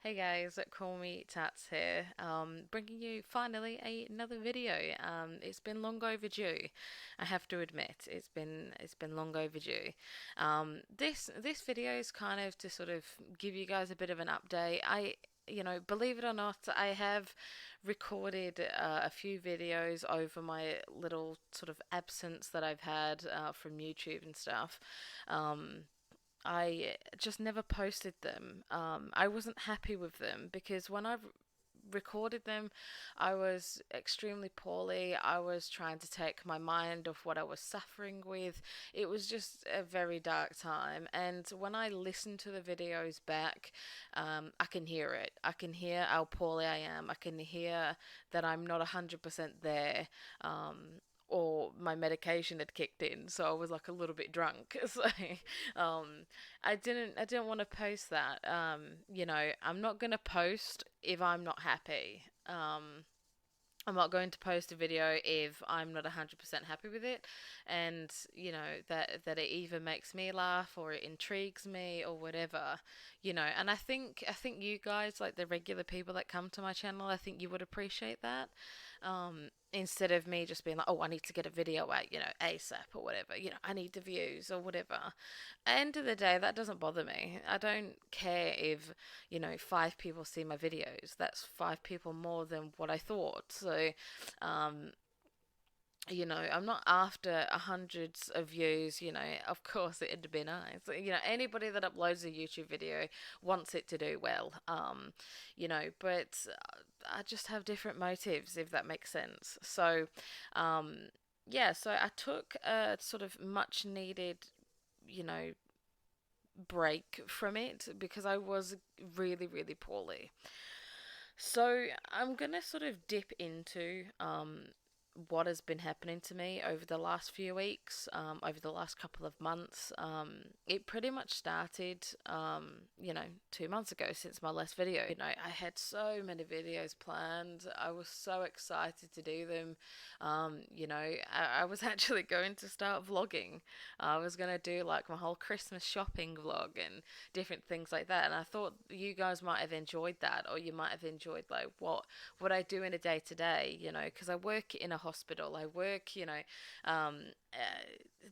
Hey guys, Call Me Tats here, bringing you finally another video. It's been long overdue. I have to admit, it's been long overdue. This video is kind of to sort of give you guys a bit of an update. Believe it or not, I have recorded a few videos over my little sort of absence that I've had from YouTube and stuff. Um, I just never posted them. I wasn't happy with them because when I recorded them, I was extremely poorly. I was trying to take my mind off what I was suffering with. It was just a very dark time. And when I listen to the videos back, I can hear it. I can hear how poorly I am. I can hear that I'm not 100% there. Or my medication had kicked in, so I was like a little bit drunk. So, um, I didn't want to post that. I'm not gonna post if I'm not happy. I'm not going to post a video if I'm not 100% happy with it, and that it either makes me laugh or it intrigues me or whatever. And I think you guys, like the regular people that come to my channel, I think you would appreciate that. Instead of me just being like, oh, I need to get a video out, ASAP or whatever, I need the views or whatever. End of the day, that doesn't bother me. I don't care if, five people see my videos. That's five people more than what I thought. So, um, I'm not after hundreds of views. Of course it'd be nice. Anybody that uploads a YouTube video wants it to do well. But I just have different motives, if that makes sense. So, um, yeah, so I took a sort of much needed, you know, break from it because I was really, really poorly. So I'm gonna sort of dip into what has been happening to me over the last few weeks, over the last couple of months. It pretty much started, 2 months ago since my last video. I had so many videos planned. I was so excited to do them. I was actually going to start vlogging. I was going to do like my whole Christmas shopping vlog and different things like that. And I thought you guys might have enjoyed that, or you might have enjoyed like what I do in a day to day, because I work in a hospital. I work,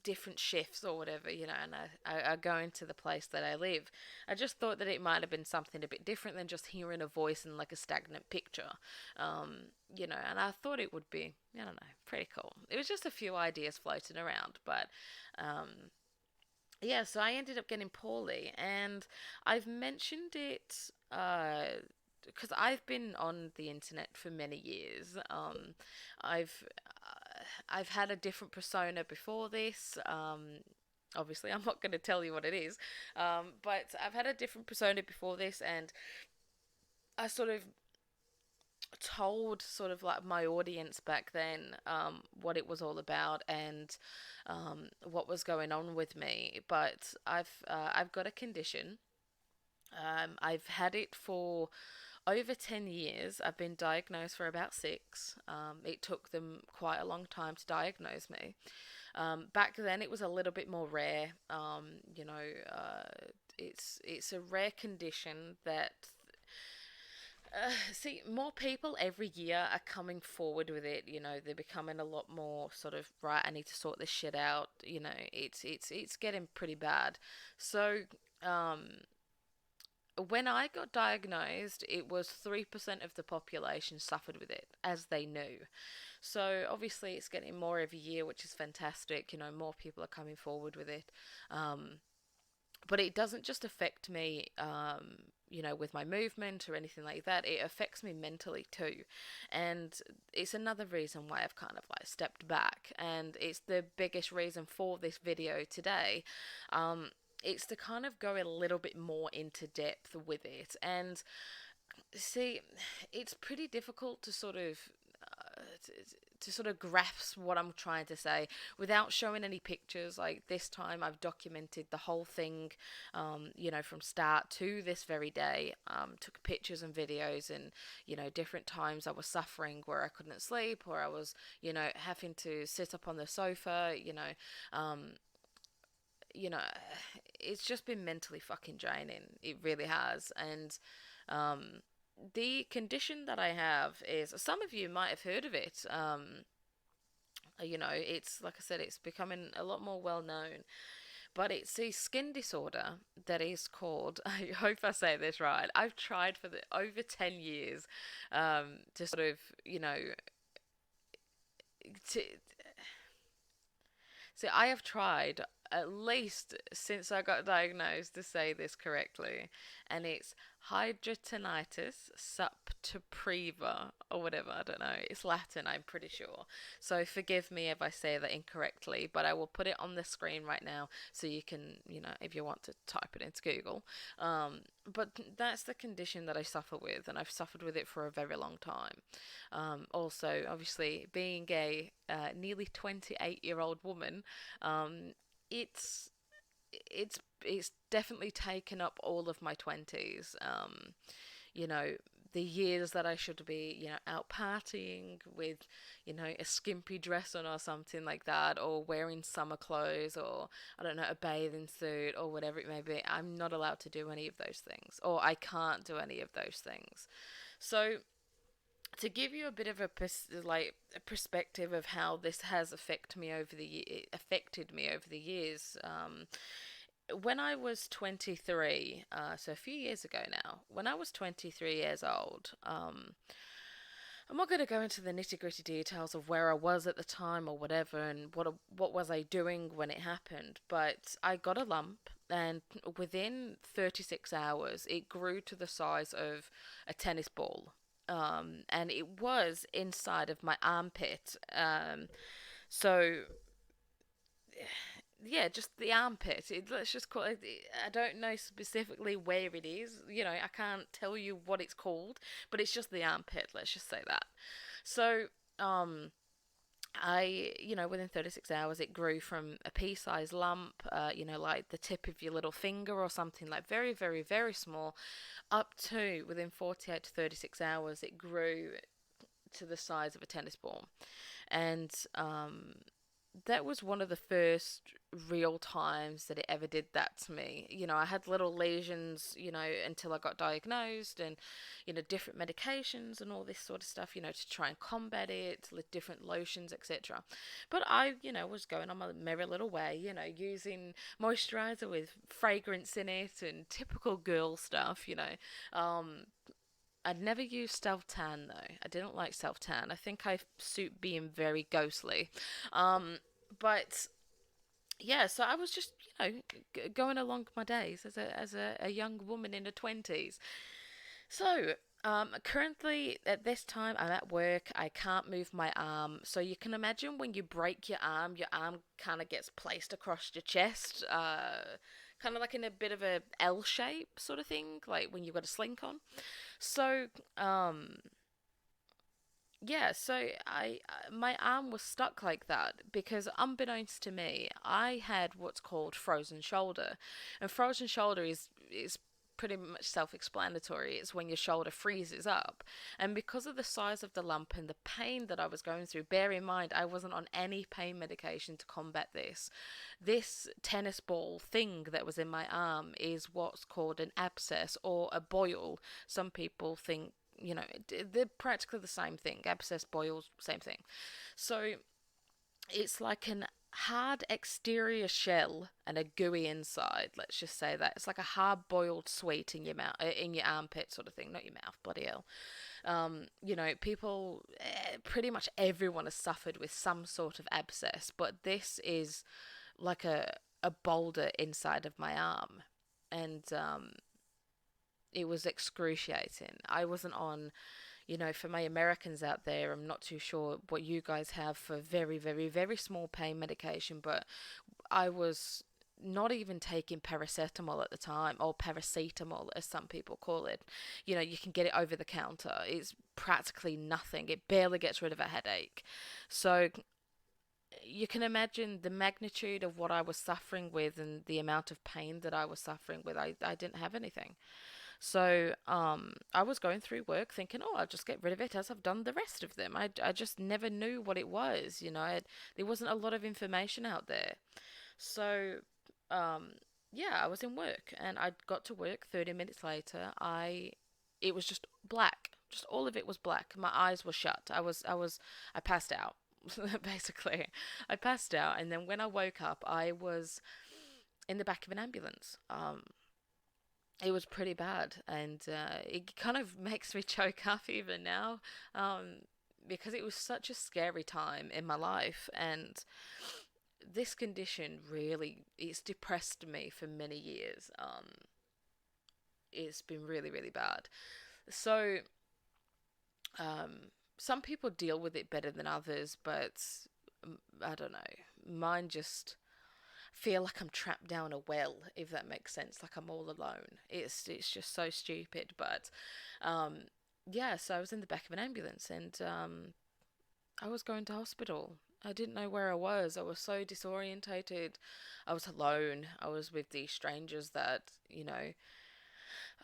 different shifts or whatever, and I go into the place that I live. I just thought that it might have been something a bit different than just hearing a voice in like a stagnant picture, and I thought it would be, I don't know, pretty cool. It was just a few ideas floating around, but um, yeah, so I ended up getting poorly, and I've mentioned it because I've been on the internet for many years. I've I've had a different persona before this. Obviously, I'm not going to tell you what it is, but I've had a different persona before this, and I sort of told sort of like my audience back then what it was all about and what was going on with me. But I've got a condition. I've had it for over 10 years. I've been diagnosed for about six. It took them quite a long time to diagnose me. Back then, it was a little bit more rare. It's a rare condition that see, more people every year are coming forward with it. They're becoming a lot more sort of right. I need to sort this shit out. It's getting pretty bad. So, um, when I got diagnosed, it was 3% of the population suffered with it, as they knew. So obviously, it's getting more every year, which is fantastic. More people are coming forward with it. Um, but it doesn't just affect me, with my movement or anything like that. It affects me mentally too. And it's another reason why I've kind of like stepped back. And it's the biggest reason for this video today. It's to kind of go a little bit more into depth with it. And see, it's pretty difficult to sort of grasp what I'm trying to say without showing any pictures. Like this time, I've documented the whole thing, from start to this very day. Took pictures and videos, and different times I was suffering where I couldn't sleep, or I was, having to sit up on the sofa. Um, you know, it's just been mentally fucking draining. It really has, and Um, the condition that I have is, some of you might have heard of it. It's like I said, it's becoming a lot more well known, but it's a skin disorder that is called, I hope I say this right. I've tried for the over 10 years to sort of, to so I have tried at least since I got diagnosed to say this correctly, and it's hidradenitis suppurativa or whatever. I don't know. It's Latin, I'm pretty sure. So forgive me if I say that incorrectly, but I will put it on the screen right now so you can, if you want to type it into Google. But that's the condition that I suffer with, and I've suffered with it for a very long time. Also, obviously, being a nearly 28-year-old woman, um, it's it's definitely taken up all of my 20s. You know, the years that I should be, out partying with, a skimpy dress on or something like that, or wearing summer clothes, or I don't know, a bathing suit or whatever it may be. I'm not allowed to do any of those things, or I can't do any of those things. So to give you a bit of a perspective of how this has affected me over the years, when I was 23, so a few years ago now, when I was 23 years old, I'm not going to go into the nitty gritty details of where I was at the time or whatever, and what was I doing when it happened. But I got a lump, and within 36 hours, it grew to the size of a tennis ball. And it was inside of my armpit. So yeah, just the armpit. Let's just call it. I don't know specifically where it is. I can't tell you what it's called, but it's just the armpit. Let's just say that. So, um, within 36 hours, it grew from a pea-sized lump, like the tip of your little finger or something, like very, very, very small, up to within 48 to 36 hours, it grew to the size of a tennis ball. And that was one of the first real times that it ever did that to me. I had little lesions, until I got diagnosed, and, different medications and all this sort of stuff, to try and combat it, with different lotions, etc. But I, was going on my merry little way, using moisturizer with fragrance in it and typical girl stuff, Um, I'd never used self tan though. I didn't like self tan. I think I suit being very ghostly. But yeah, so I was just, going along my days as a young woman in her 20s. So, currently at this time, I'm at work. I can't move my arm. So you can imagine when you break your arm kind of gets placed across your chest, kind of like in a bit of a L shape sort of thing, like when you've got a slink on. So, yeah, so my arm was stuck like that because unbeknownst to me, I had what's called frozen shoulder, and frozen shoulder is pretty much self-explanatory. It's when your shoulder freezes up, and because of the size of the lump and the pain that I was going through, bear in mind I wasn't on any pain medication to combat this. This tennis ball thing that was in my arm is what's called an abscess or a boil. Some people think they're practically the same thing. Abscess, boils, same thing. So it's like an hard exterior shell and a gooey inside. Let's just say that it's like a hard boiled sweet in your mouth, in your armpit, sort of thing. Not your mouth, bloody hell. People, pretty much everyone has suffered with some sort of abscess, but this is like a boulder inside of my arm, and it was excruciating. I wasn't on, for my Americans out there, I'm not too sure what you guys have for very, very, very small pain medication, but I was not even taking paracetamol at the time, or paracetamol as some people call it. You can get it over the counter. It's practically nothing. It barely gets rid of a headache. So you can imagine the magnitude of what I was suffering with and the amount of pain that I was suffering with. I didn't have anything. So I was going through work thinking, oh, I'll just get rid of it as I've done the rest of them. I just never knew what it was, there wasn't a lot of information out there. So, um, yeah, I was in work and I got to work 30 minutes later. I it was just black. Just all of it was black. My eyes were shut. I passed out. Basically, I passed out, and then when I woke up, I was in the back of an ambulance. It was pretty bad, and it kind of makes me choke up even now, um, because it was such a scary time in my life, and this condition really it's depressed me for many years. It's been really, really bad. So, some people deal with it better than others, but I don't know. Mine just feel like I'm trapped down a well, if that makes sense. Like I'm all alone. It's just so stupid. But um, yeah, so I was in the back of an ambulance, and I was going to hospital. I didn't know where I was. I was so disorientated. I was alone. I was with these strangers that, I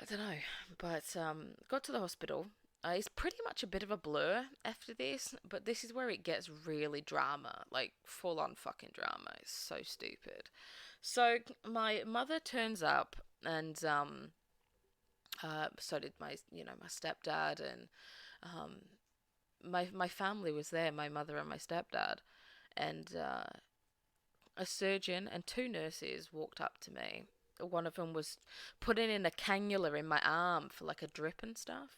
don't know. But got to the hospital. It's pretty much a bit of a blur after this, but this is where it gets really drama, like full on fucking drama. It's so stupid. So my mother turns up, and so did my stepdad, and um, my family was there, my mother and my stepdad, and a surgeon and two nurses walked up to me. One of them was putting in a cannula in my arm for like a drip and stuff.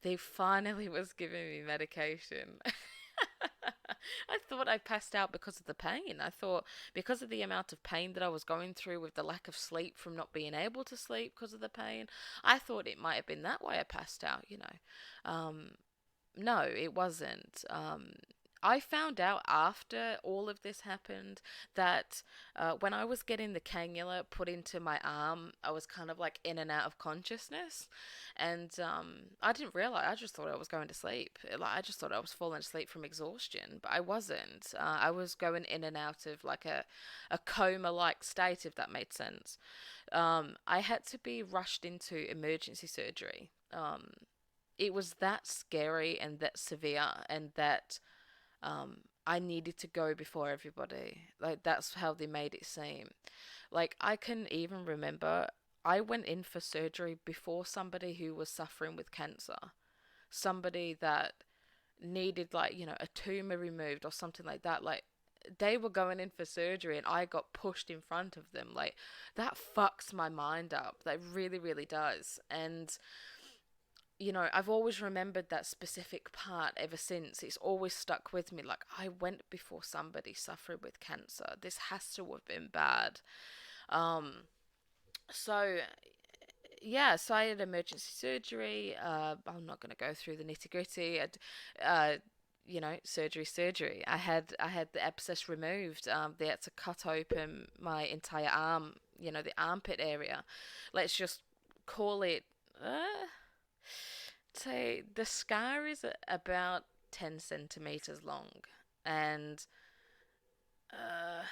They finally was giving me medication. I thought I passed out because of the pain. I thought because of the amount of pain that I was going through with the lack of sleep from not being able to sleep because of the pain, I thought it might have been that way I passed out. No, it wasn't. I found out after all of this happened that when I was getting the cannula put into my arm, I was kind of like in and out of consciousness, and I didn't realize. I just thought I was going to sleep. Like I just thought I was falling asleep from exhaustion, but I wasn't. I was going in and out of like a coma-like state, if that made sense. I had to be rushed into emergency surgery. It was that scary and that severe and that I needed to go before everybody. Like that's how they made it seem. Like I can even remember I went in for surgery before somebody who was suffering with cancer. Somebody that needed like, a tumor removed or something like that. Like they were going in for surgery and I got pushed in front of them. Like that fucks my mind up. That really, really does. And I've always remembered that specific part ever since. It's always stuck with me. Like, I went before somebody suffering with cancer. This has to have been bad. Um, so, yeah, so I had emergency surgery. I'm not going to go through the nitty gritty. Surgery. I had the abscess removed. They had to cut open my entire arm. The armpit area. Let's just call it. So the scar is about 10 centimeters long, and uh,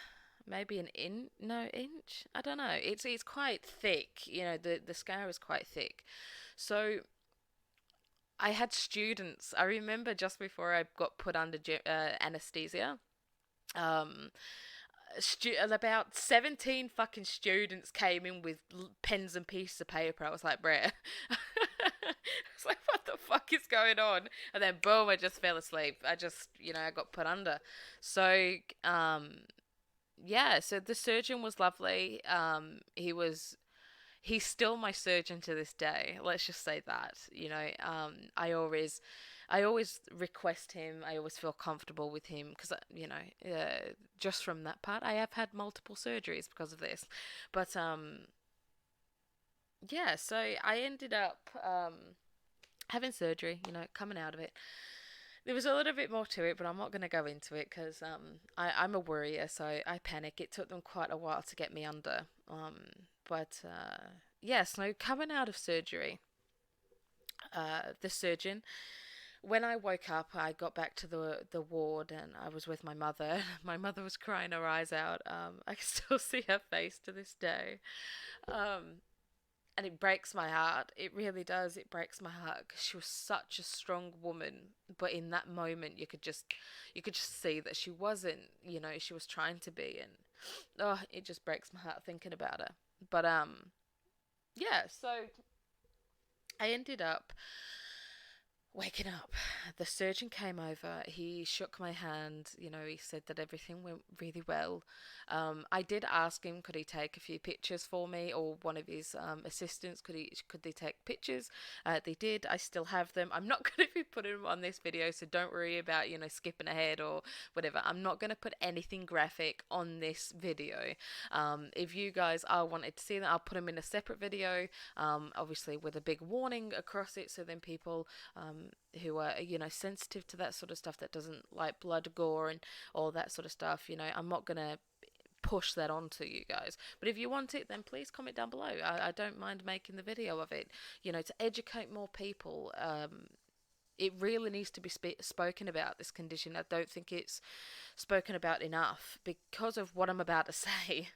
maybe an inch. I don't know. It's quite thick. The scar is quite thick. So I had students. I remember just before I got put under anesthesia. Um, about 17 fucking students came in with pens and pieces of paper. I was like, bruh. I was like, what the fuck is going on? And then boom, I just fell asleep. I got put under. So, yeah, so the surgeon was lovely. He's still my surgeon to this day. Let's just say that. I always request him. I always feel comfortable with him because, just from that part, I have had multiple surgeries because of this. But yeah, so I ended up having surgery. Coming out of it. There was a little bit more to it, but I'm not going to go into it because I'm a worrier, so I panic. It took them quite a while to get me under. But yeah, so coming out of surgery, the surgeon when I woke up, I got back to the ward and I was with my mother. My mother was crying her eyes out. I can still see her face to this day. Um, and it breaks my heart. It really does. It breaks my heart because she was such a strong woman. But in that moment, you could just see that she wasn't. She was trying to be, and oh, it just breaks my heart thinking about her. But yeah. So I ended up waking up. The surgeon came over. He shook my hand. He said that everything went really well. I did ask him, could he take a few pictures for me, or one of his assistants, could they take pictures? They did. I still have them. I'm not going to be putting them on this video, so don't worry about skipping ahead or whatever. I'm not going to put anything graphic on this video. If you guys are wanted to see them, I'll put them in a separate video. Obviously with a big warning across it, so then people who are sensitive to that sort of stuff, that doesn't like blood, gore, and all that sort of stuff, I'm not gonna push that onto you guys. But if you want it, then please comment down below. I don't mind making the video of it, to educate more people. It really needs to be spoken about, this condition. I don't think it's spoken about enough because of what I'm about to say.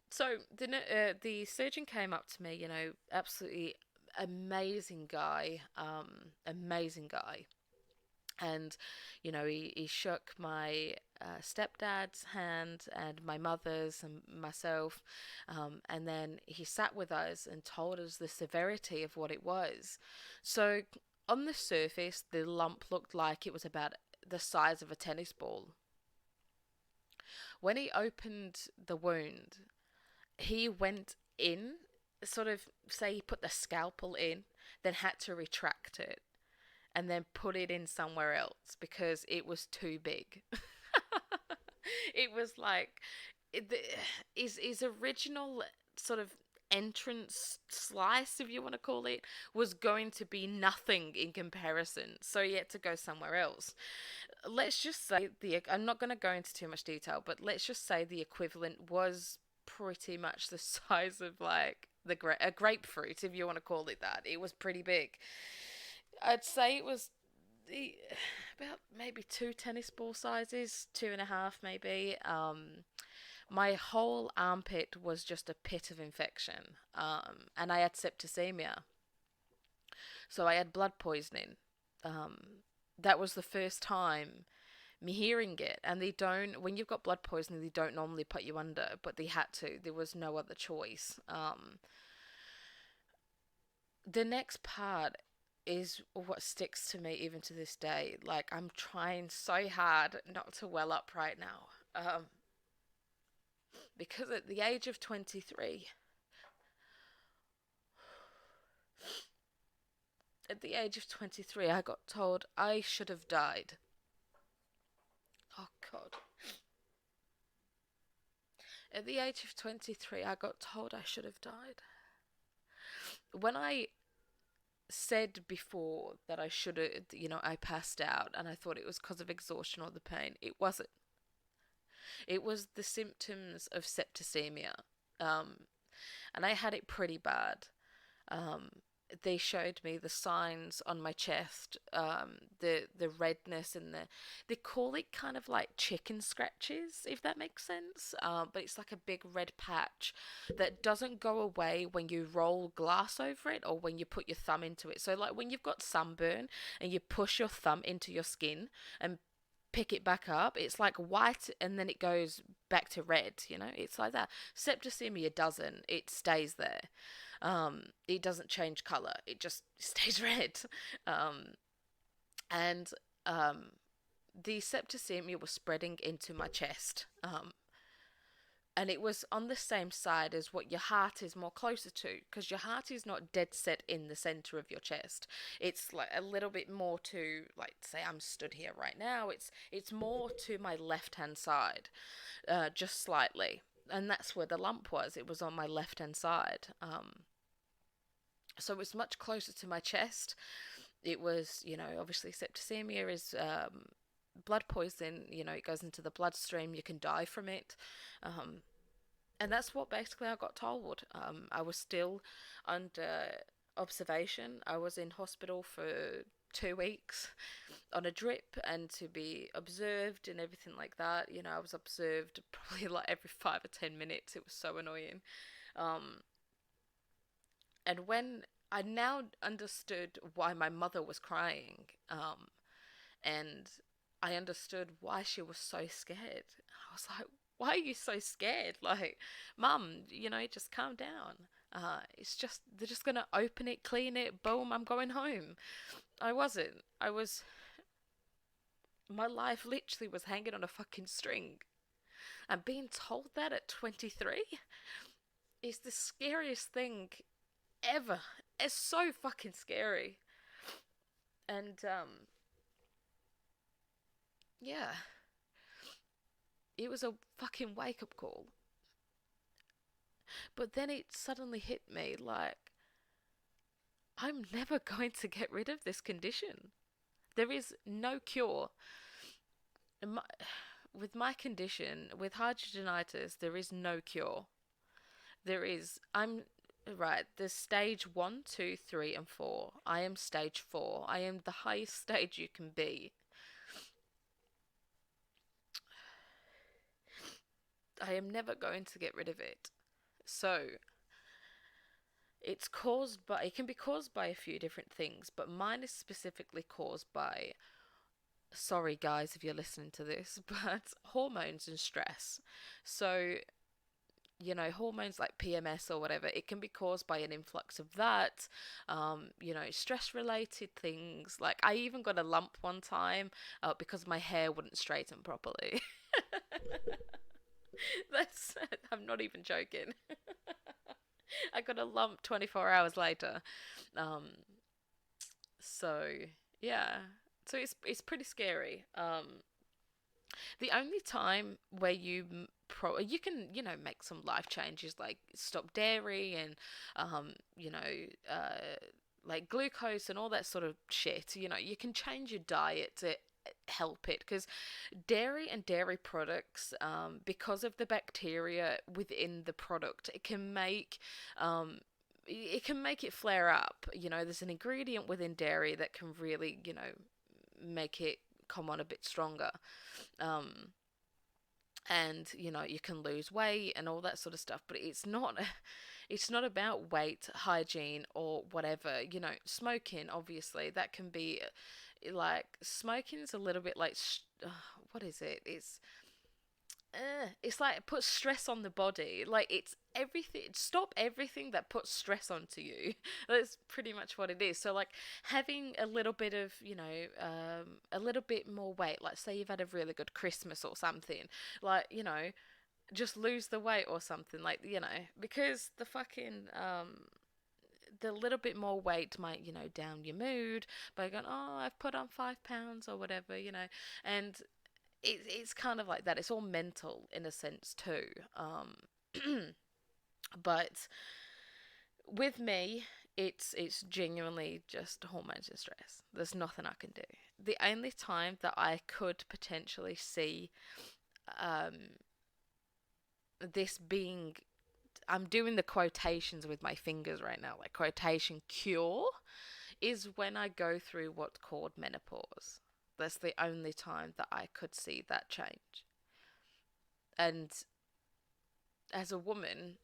So the surgeon came up to me, absolutely amazing guy, amazing guy. And he shook my stepdad's hand and my mother's and myself, and then he sat with us and told us the severity of what it was. So on the surface, the lump looked like it was about the size of a tennis ball. When he opened the wound, he went in, sort of say he put the scalpel in, then had to retract it and then put it in somewhere else because it was too big. It was like his original sort of entrance slice, if you want to call it, was going to be nothing in comparison. So he had to go somewhere else. Let's just say I'm not going to go into too much detail, but let's just say the equivalent was pretty much the size of like a grapefruit, if you want to call it that. It was pretty big. I'd say it was about maybe two tennis ball sizes, two and a half maybe. My whole armpit was just a pit of infection, and I had septicemia, so I had blood poisoning. Um, that was the first time me hearing it, and they don't, when you've got blood poisoning, they don't normally put you under, but they had to. There was no other choice. The next part is what sticks to me even to this day. Like, I'm trying so hard not to well up right now. Because at the age of 23, I got told I should have died. Oh, God. At the age of 23, I got told I should have died. When I said before that I should have, I passed out and I thought it was because of exhaustion or the pain, it wasn't. It was the symptoms of septicemia. And I had it pretty bad. Um, they showed me the signs on my chest, the redness and they call it kind of like chicken scratches, if that makes sense. But it's like a big red patch that doesn't go away when you roll glass over it or when you put your thumb into it. So like when you've got sunburn and you push your thumb into your skin and pick it back up, it's like white and then it goes back to red, it's like that. Septicemia doesn't, it stays there. It doesn't change color, it just stays red. um, and the septicemia was spreading into my chest, and it was on the same side as what your heart is more closer to, because your heart is not dead set in the center of your chest. It's like a little bit more to, like, say I'm stood here right now, it's more to my left hand side, just slightly, and that's where the lump was. It was on my left hand side. So it's much closer to my chest. It was, obviously septicemia is blood poison. It goes into the bloodstream. You can die from it. And that's what basically I got told. I was still under observation. I was in hospital for 2 weeks on a drip and to be observed and everything like that. I was observed probably like every 5 or 10 minutes. It was so annoying. And when I now understood why my mother was crying, and I understood why she was so scared. I was like, why are you so scared? Like, Mum, just calm down. It's just, they're just gonna open it, clean it, boom, I'm going home. I wasn't. My life literally was hanging on a fucking string. And being told that at 23 is the scariest thing ever. It's so fucking scary. And, yeah, it was a fucking wake up call. But then it suddenly hit me like, I'm never going to get rid of this condition. There is no cure. My, with my condition, with hydrogenitis, there is no cure. I'm right. There's stage one, two, three, and four. I am stage four. I am the highest stage you can be. I am never going to get rid of it. So it can be caused by a few different things, but mine is specifically caused by, sorry guys if you're listening to this, but hormones and stress. So, hormones like PMS or whatever, it can be caused by an influx of that, stress related things. Like, I even got a lump one time because my hair wouldn't straighten properly. That's, I'm not even joking. I got a lump 24 hours later. Um, so, yeah. So it's pretty scary. The only time where you can make some life changes like stop dairy and you know like glucose and all that sort of shit. You can change your diet to help it, because dairy and dairy products, because of the bacteria within the product, it can make it flare up. There's an ingredient within dairy that can really make it come on a bit stronger. um, and you can lose weight and all that sort of stuff, but it's not about weight, hygiene, or whatever. Smoking, obviously, that can be like, smoking is a little bit like what is it, it's like it puts stress on the body. Like, it's everything. Stop everything that puts stress onto you. That's pretty much what it is. So, like, having a little bit of, a little bit more weight. Like, say you've had a really good Christmas or something. Like, just lose the weight or something. Like, because the little bit more weight might, down your mood by going, oh, I've put on 5 pounds or whatever, and it's kind of like that. It's all mental in a sense too. But with me, it's genuinely just hormones and stress. There's nothing I can do. The only time that I could potentially see um, this being, I'm doing the quotations with my fingers right now, like quotation cure, is when I go through what's called menopause. That's the only time that I could see that change. And as a woman,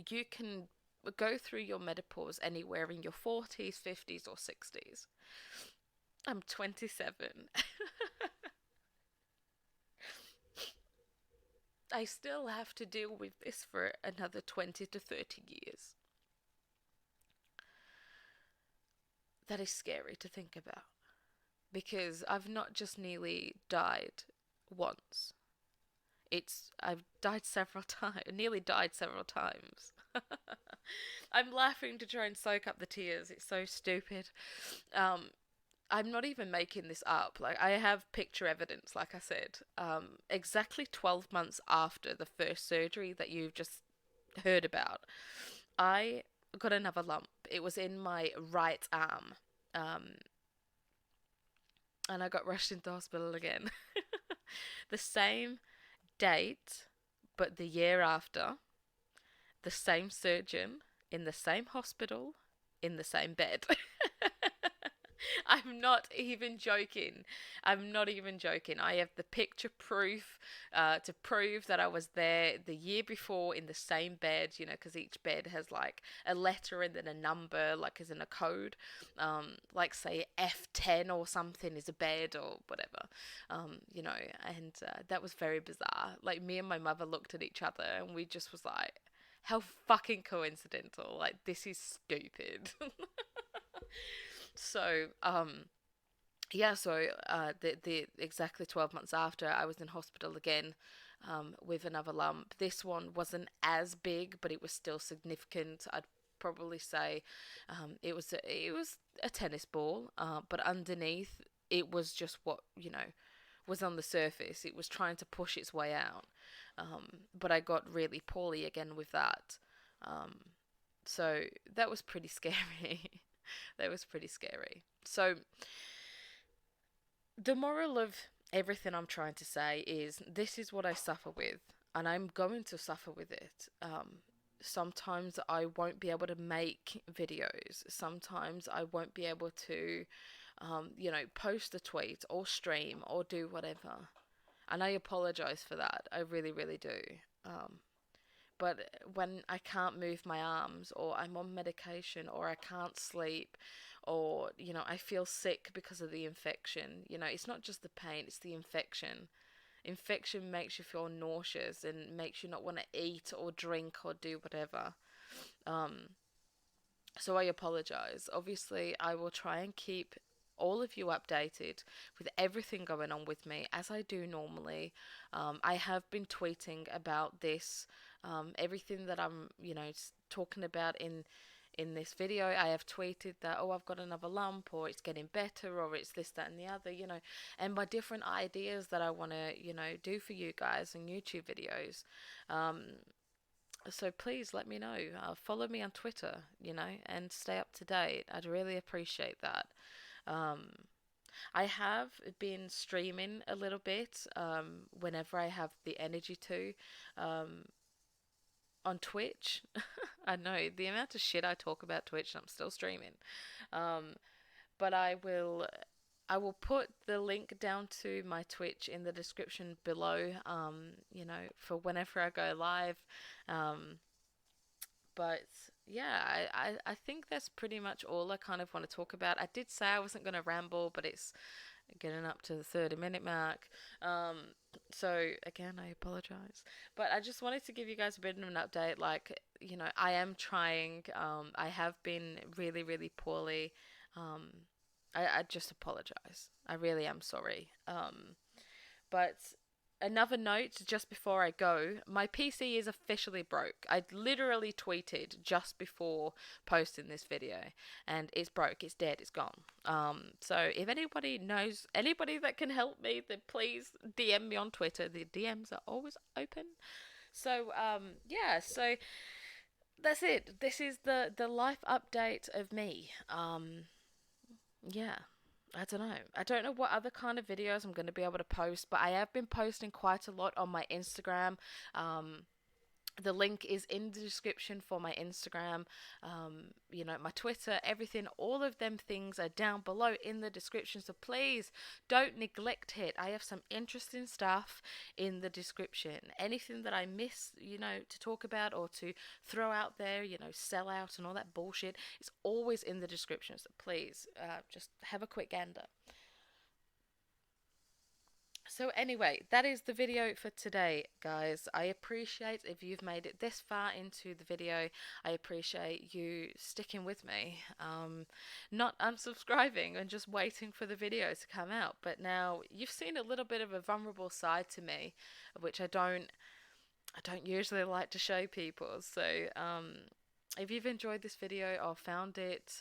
you can go through your menopause anywhere in your 40s, 50s, or 60s. I'm 27. I still have to deal with this for another 20 to 30 years. That is scary to think about, because I've not just nearly died once. I've died several times, nearly died several times. I'm laughing to try and soak up the tears. It's so stupid. Um, I'm not even making this up. Like, I have picture evidence, like I said. Exactly 12 months after the first surgery that you've just heard about, I got another lump. It was in my right arm. Um, and I got rushed into hospital again. The same date, but the year after, the same surgeon, in the same hospital, in the same bed. I'm not even joking. I'm not even joking. I have the picture proof to prove that I was there the year before in the same bed, because each bed has like a letter and then a number, like as in a code. Like, say F10 or something is a bed or whatever, and that was very bizarre. Like, me and my mother looked at each other and we just was like, How fucking coincidental. Like, this is stupid. So, yeah, so the exactly 12 months after, I was in hospital again, with another lump. This one wasn't as big, but it was still significant. I'd probably say, it was a tennis ball, but underneath it was just what, was on the surface. It was trying to push its way out. But I got really poorly again with that. Um, so that was pretty scary. That was pretty scary. So the moral of everything I'm trying to say is this is what I suffer with, and I'm going to suffer with it. Sometimes I won't be able to make videos. Sometimes I won't be able to, post a tweet or stream or do whatever. And I apologize for that. I really, really do. Um, but when I can't move my arms, or I'm on medication, or I can't sleep, or, I feel sick because of the infection, it's not just the pain, it's the infection. Infection makes you feel nauseous and makes you not want to eat or drink or do whatever. Um, so I apologize. Obviously, I will try and keep all of you updated with everything going on with me as I do normally. I have been tweeting about this, everything that I'm, talking about in this video. I have tweeted that, oh, I've got another lump, or it's getting better, or it's this, that, and the other, and my different ideas that I want to, do for you guys in YouTube videos. Um, so please let me know. Follow me on Twitter, and stay up to date. I'd really appreciate that. Um, I have been streaming a little bit, whenever I have the energy to, um, on Twitch. I know the amount of shit I talk about Twitch, and I'm still streaming. Um, but I will put the link down to my Twitch in the description below, for whenever I go live. Um, but yeah, I think that's pretty much all I kind of want to talk about. I did say I wasn't going to ramble, but it's getting up to the 30-minute mark. Um, so again, I apologize. But I just wanted to give you guys a bit of an update. Like, I am trying. I have been really, really poorly. Um, I just apologize. I really am sorry. But another note just before I go, my PC is officially broke. I literally tweeted just before posting this video, and it's broke, it's dead, it's gone. So if anybody knows anybody that can help me, then please DM me on Twitter. The DMs are always open. So yeah, so that's it. This is the life update of me. Yeah. I don't know. I don't know what other kind of videos I'm going to be able to post, but I have been posting quite a lot on my Instagram. Um, the link is in the description for my Instagram, my Twitter, everything. All of them things are down below in the description. So please don't neglect it. I have some interesting stuff in the description. Anything that I miss, to talk about or to throw out there, sell out and all that bullshit, is always in the description. So please, just have a quick gander. So anyway, that is the video for today, guys. I appreciate if you've made it this far into the video. I appreciate you sticking with me, not unsubscribing and just waiting for the video to come out. But now you've seen a little bit of a vulnerable side to me, which I don't usually like to show people. So if you've enjoyed this video or found it,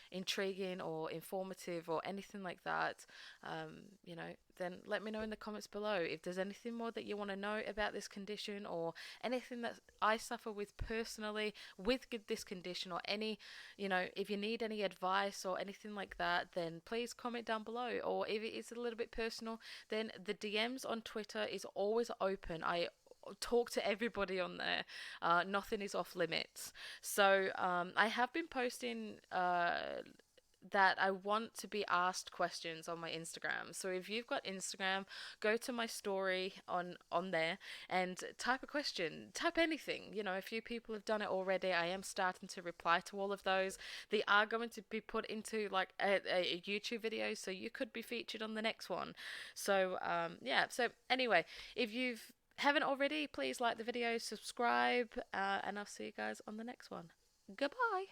intriguing or informative or anything like that, then let me know in the comments below. If there's anything more that you want to know about this condition, or anything that I suffer with personally with this condition, or if you need any advice or anything like that, then please comment down below. Or if it is a little bit personal, then the DMs on Twitter is always open. I talk to everybody on there. Nothing is off limits. So I have been posting that I want to be asked questions on my Instagram. So if you've got Instagram, go to my story on there and type a question. Type anything. A few people have done it already. I am starting to reply to all of those. They are going to be put into like a YouTube video, so you could be featured on the next one. So yeah. So anyway, if you've Haven't already, please like the video, subscribe, and I'll see you guys on the next one. Goodbye.